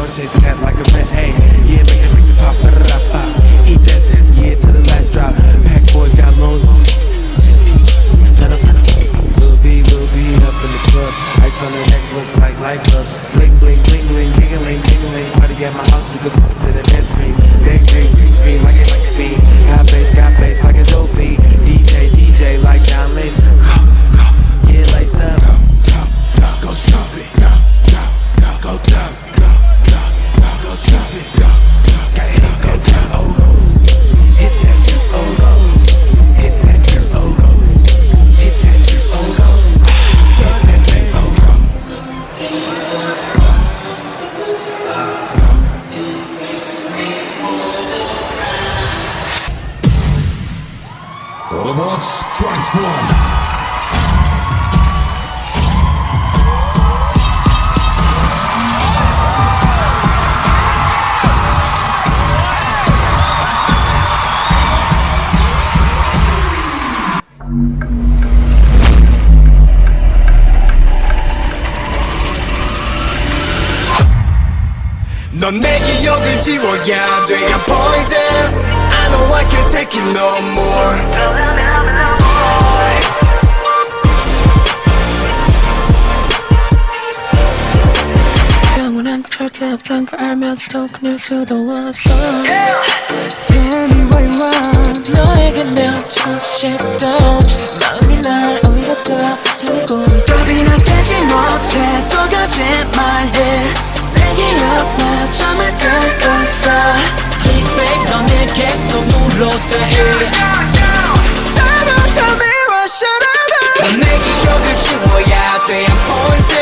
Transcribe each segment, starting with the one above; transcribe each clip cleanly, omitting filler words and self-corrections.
chase cat like a vet, ayy. Yeah, make the pop, pop. Eat that, yeah, to the last drop. Pack boys got long. Tryna find a Lil B up in the club. Ice on the neck look like light bulbs. Bling, bling, bling, bling, ding-a-ling, ding-a-ling. Party at my house, we go to the dance screen. Bang, bang, green, green, like a fiend. Got bass like a dope fiend. DJ, like John Lynch. Go, yeah, laced up. Go stupid. Go dumb. Go stupid. Gotta hit that dumb. Oh, go. Hit that dumb. Oh, go. Hit that dumb. Oh, go. Hit that dumb. Oh, go. Hit that dumb. Oh, go. Autobots transform! 넌 내 기억을 지워야 돼 I'm poison I know I can't take it no more 영원한 그 절대 없단 걸 알면서도 끊을 수도 없어 Tell me what you want 너에게 내어주고 싶던 마음이 날 오히려 더 사정이고 있어 답이 나 깨지 못해 또 거짓말해 내 기억만 잠을 들었어 Please babe 너 내게서 물러서 해 Sorry tell me what should I do 넌 내 기억을 지워야 돼 I'm poison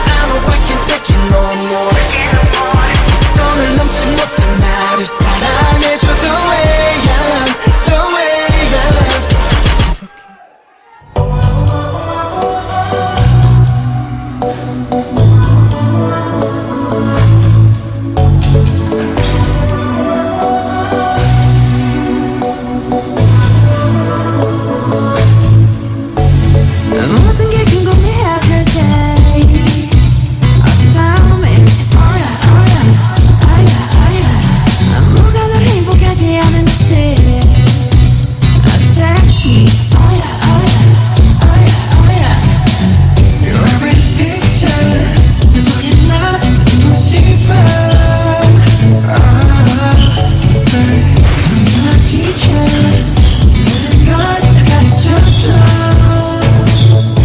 I know I can't take it no more 이 선을 넘지 못해 나를 사랑해줘 The way I love The way I love 모든 게 궁금해하실 때 Tell me Oh yeah, oh yeah, oh yeah, oh yeah 아무가 널 행복하지 않은지 Text me Oh yeah, oh yeah, oh yeah, oh yeah You're every picture 내 머리 나 듣고 싶어 You're my teacher 모든 걸 다 가르쳐줘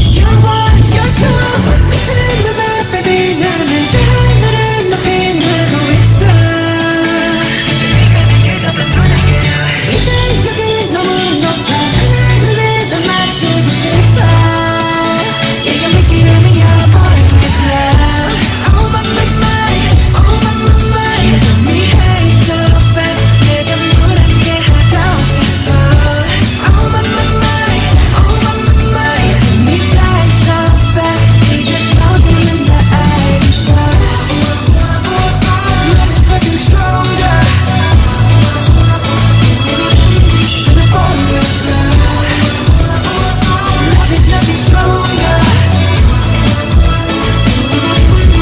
You're one, you're two Listen to me baby 나는 저 너를 높이 늘고 있어 네가 내게 잡은 분위기 이제 여기 너무 높아 하늘에 널 맞추고 싶어 Yeah, you make it up and you're boring with love Oh my mind, oh my mind You got me high so fast 내 전부 함께 하고 싶어 Oh my mind, oh my mind You got me fly so fast 이제 조금은 다 알겠어 Love is nothing stronger than a bond with love Love is nothing stronger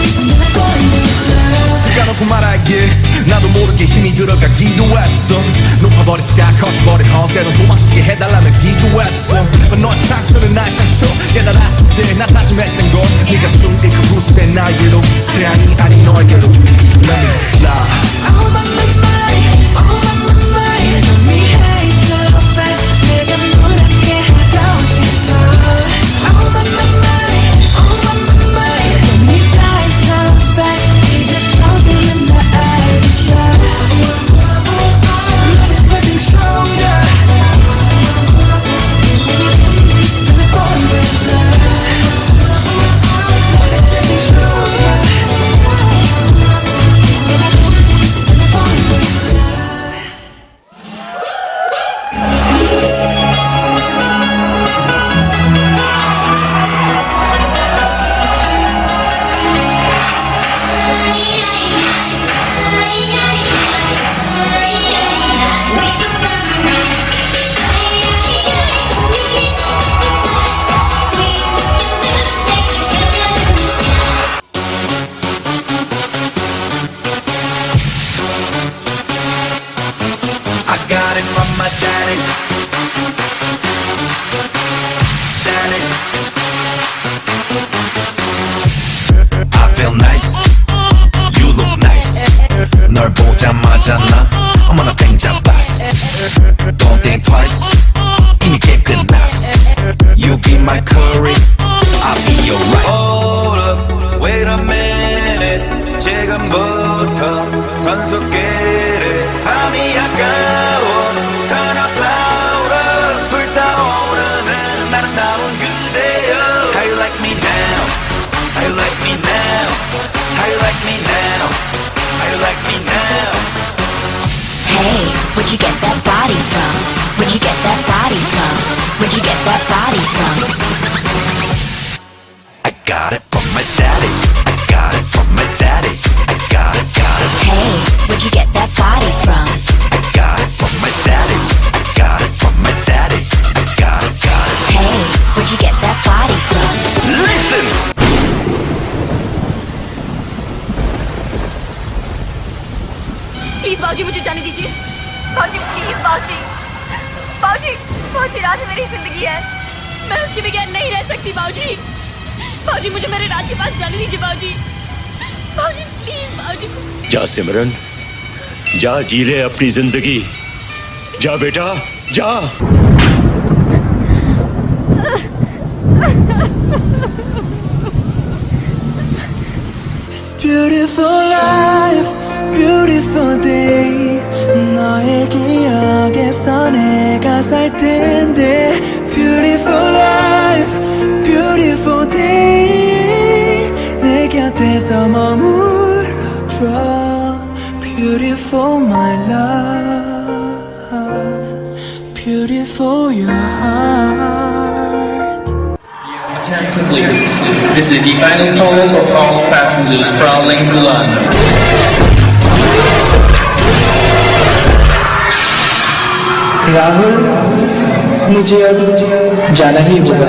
than a bond with love 까놓고 말하길 나도 모르게 힘이 들어가기도 했어 높아버린 sky 커져버린 헛 때론 도망치게 해달라며 기도했어 너의 상처는 나의 상처 깨달았을 때 나 다짐했던 건 네가 숨긴 그 후습의 나에게로 그래 아니 너에게로 Let me fly Oh my mind, oh my mind You got me high so fast 내 전부 함께 하고 싶어 Oh my mind, oh my mind You got me fly so fast 이제 조금은 다 알겠어 Love is nothing stronger than a bond with love Love is nothing stronger I feel nice, you look nice. 널 보자마자 나 어머나 땡잡았어. Don't think twice, 이미 게임 끝났어. You be my curry, I'll be your right. Hold up, wait a minute. 지금부터 선수끼리 밤이 아까워. Turn up louder, 불타오르는 아름다운 그대여. How you like me now? How you like me now? How you like me now? How you like me now? Hey, where'd you get that body from? Where'd you get that body from? Where'd you get that body from? I got it from my daddy. I got it from my daddy. I got it, got it. Hey, where'd you get that body from? I got it from my daddy. I got it from my daddy. I got it, got it. Hey, where'd you get that body from? Listen! Please बाबूजी मुझे जाने दीजिए बाबूजी please बाबूजी बाबूजी बाबूजी राज मेरी जिंदगी है मैं उसके बगैर नहीं रह सकती बाबूजी बाबूजी मुझे मेरे राज के पास जाने दीजिए बाबूजी बाबूजी प्लीज बाबूजी जा सिमरन जा जी ले अपनी जिंदगी जा बेटा जा Beautiful life, beautiful day. 너의 기억에서 내가 살 텐데. Beautiful life, beautiful day. 내 곁에서 머물러줘. Beautiful my love, beautiful your heart. Attention please, this is the final call for all passengers traveling to London. Rahul मुझे अब जाना ही होगा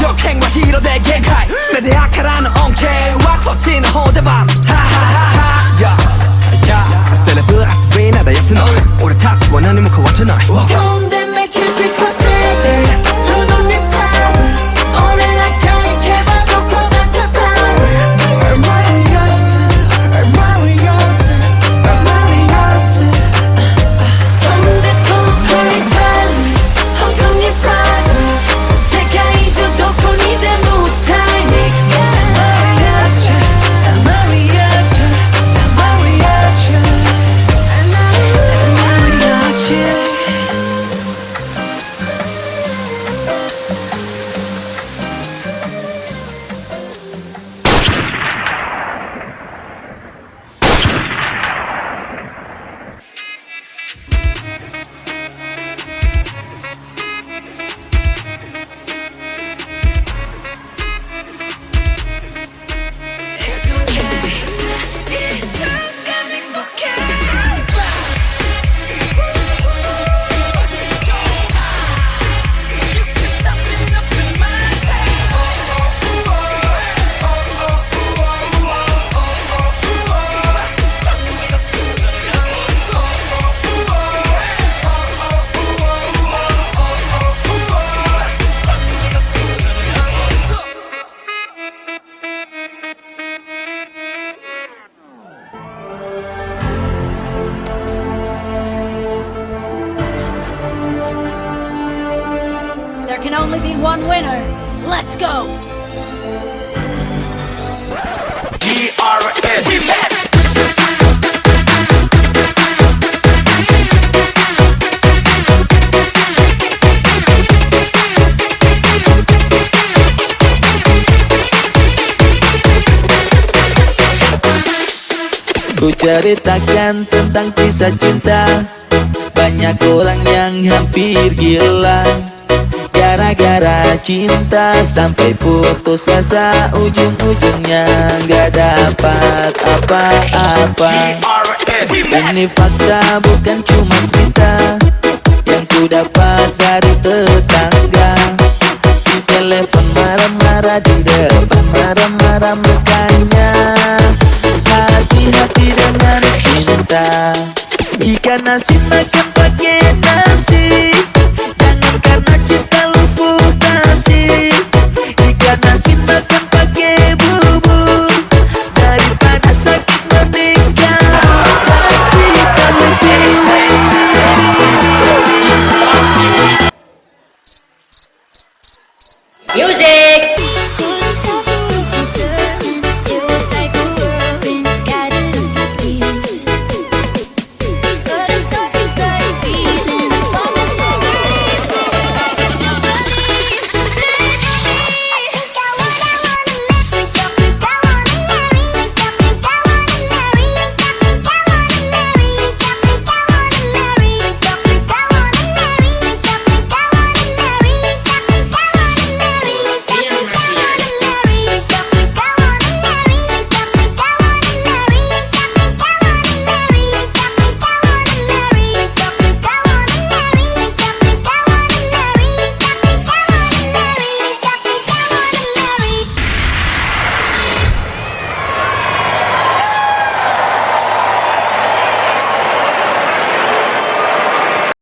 역행과 히로대 갱카이 내 대학하라는 엉케와 서치는 호대밤 하하하하 야 셀레브 아스베이나 다이어트 너 오래 탔고 원하는 무커 watch tonight Don't they make you sick or sick? 눈 높이 파 오늘 날까지 개발도 고단한 There can only be one winner. Let's go. DRS Ku ceritakan tentang kisah cinta, banyak orang yang hampir gila gara-gara cinta, sampai putus asa, ujung-ujungnya gak dapat apa-apa. Ini fakta bukan cuma cerita yang ku dapat dari tetangga. Di telepon marah-marah, di depan marah-marah, makanya hati-hati dengan cinta. Ikan asin makan pakai nasi,